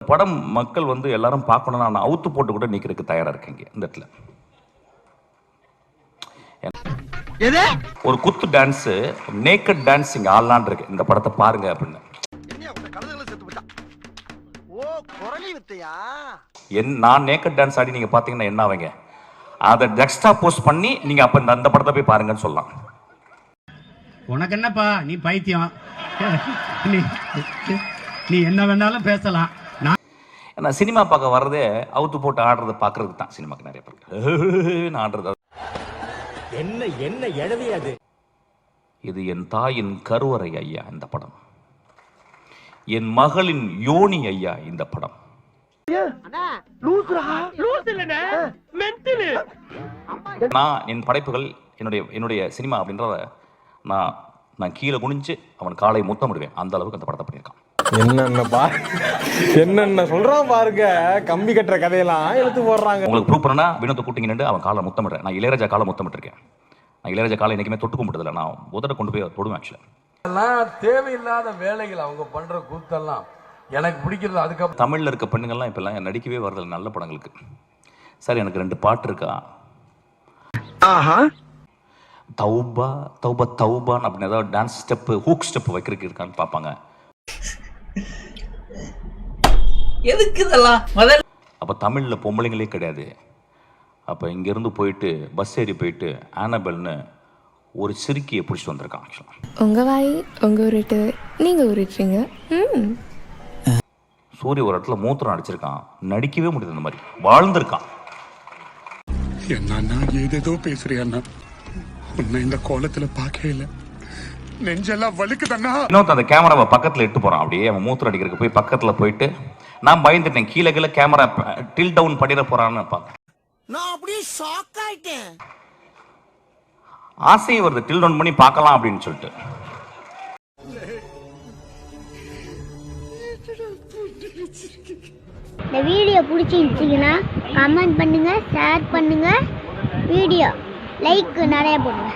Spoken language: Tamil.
படம் மக்கள் வந்து எல்லாரும் பார்க்கணும்னா நான் அவுத்து போட்டு கூட நிக்கிறதுக்கு தயாரா இருக்கேங்க இந்த இடத்துல. ஒரு குத்து டான்ஸ், நேக்கட் டான்ஸ் இங்க ஆடலான் இருக்கு. இந்த படத்தை பாருங்க அப்படின்னு. நான் நேக்கட் டான்ஸ் ஆடி நீங்க பாத்தீங்கன்னா என்ன ஆவீங்க? அதை டெக்ஸ்ட்ரா போஸ்ட் பண்ணி நீங்க அப்ப அந்த படத்தை போய் பாருங்கன்னு சொல்லலாம். உனக்கு என்னப்பா, நீ பைத்தியம், நீ என்ன வேணாலும் பேசலாம். நான் சினிமா பார்க்க வர்றதே அவுத்து போட்டு ஆடுறதை பார்க்கறதுக்கு தான். சினிமாக்கு நிறைய பேருக்கு ஆடுறது என்ன என்ன எழவே அது. இது என் தாயின் கருவறை ஐயா இந்த படம். என் மகளின் யோனி ஐயா இந்த படம். நான் என் படைப்புகள் என்னுடைய சினிமா அப்படின்றத நான் கீழே குனிஞ்சு அவன் காலை முத்தமிடுவேன். அந்த அளவுக்கு அந்த படத்தை பண்ணியிருக்கான். என்னென்ன சொல்றான் பாருங்க. கம்பி கட்டுற கதையெல்லாம் எடுத்து போடுறாங்க. உங்களுக்கு ப்ரூவ் பண்ணா வினோத்தை கூட்டிங்கன்னு அவன் காலை முத்தமிடுறேன். நான் இளையராஜா காலை முத்தமிட்டிருக்கேன். நான் இளையராஜா காலை என்னைக்குமே தொட்டு கும்பிட்டதில்லை. நான் உதட கொண்டு போய் தொடுவேன். ஆக்சுவலா எல்லாம் தேவையில்லாத வேலைகள் அவங்க பண்ற கூத்தெல்லாம் எனக்கு பிடிக்கிறது. அதுக்கப்புறம் தமிழ்ல இருக்க பெண்ணுங்கள்லாம் இப்பெல்லாம் நடிக்கவே வரதில்லை நல்ல படங்களுக்கு. சார் எனக்கு 2 பாட்டு இருக்கா. தௌபா தௌபா தௌபான் அப்படின்னு ஏதாவது டான்ஸ் ஸ்டெப்பு, ஹூக் ஸ்டெப் வைக்கிறதுக்கு இருக்கான்னு பார்ப்பாங்க. எதுக்கு இதெல்லாம்? அப்போ தமிழில் பொம்பளைங்களே கிடையாது. அப்போ இங்கேருந்து போயிட்டு பஸ் ஏறி போயிட்டு ஆனபெல்னு ஒரு சிறுக்கியை பிடிச்சிட்டு வந்திருக்கான். ஆக்சுவலாக உங்கள் வாய் உங்கள் உருட்டு நீங்கள் உருட்டுறீங்க. சூரிய ஒரு இடத்துல மூத்திரம் அடிச்சிருக்கான். நடிக்கவே முடியாது. இந்த மாதிரி வாழ்ந்திருக்கான். என்ன ஏதேதோ பேசுறியா? உன்னை இந்த கோலத்துல பார்க்கவே இல்லை. நெஞ்செல்லாம் வலிக்குதண்ணா. இன்னொருத்த அந்த கேமராவை பக்கத்தில் இட்டு போறான். அப்படியே அவன் மூத்திரம் அடிக்கிறதுக்கு போய் பக்கத்தில் போயிட்டு நான் பயந்துட்டேன். கீழே கேமரா டில் டவுன் பண்ணிட போறான்னு பார்த்தேன். நான் அப்படியே ஷாக் ஆயிட்டேன். ஆசையை வருது டில் டவுன் பண்ணி பார்க்கலாம் அப்படின்னு சொல்லிட்டு. இந்த வீடியோ பிடிச்சிருந்துச்சிங்கன்னா கமெண்ட் பண்ணுங்க, ஷேர் பண்ணுங்க, வீடியோ லைக் நிறைய போடுங்க.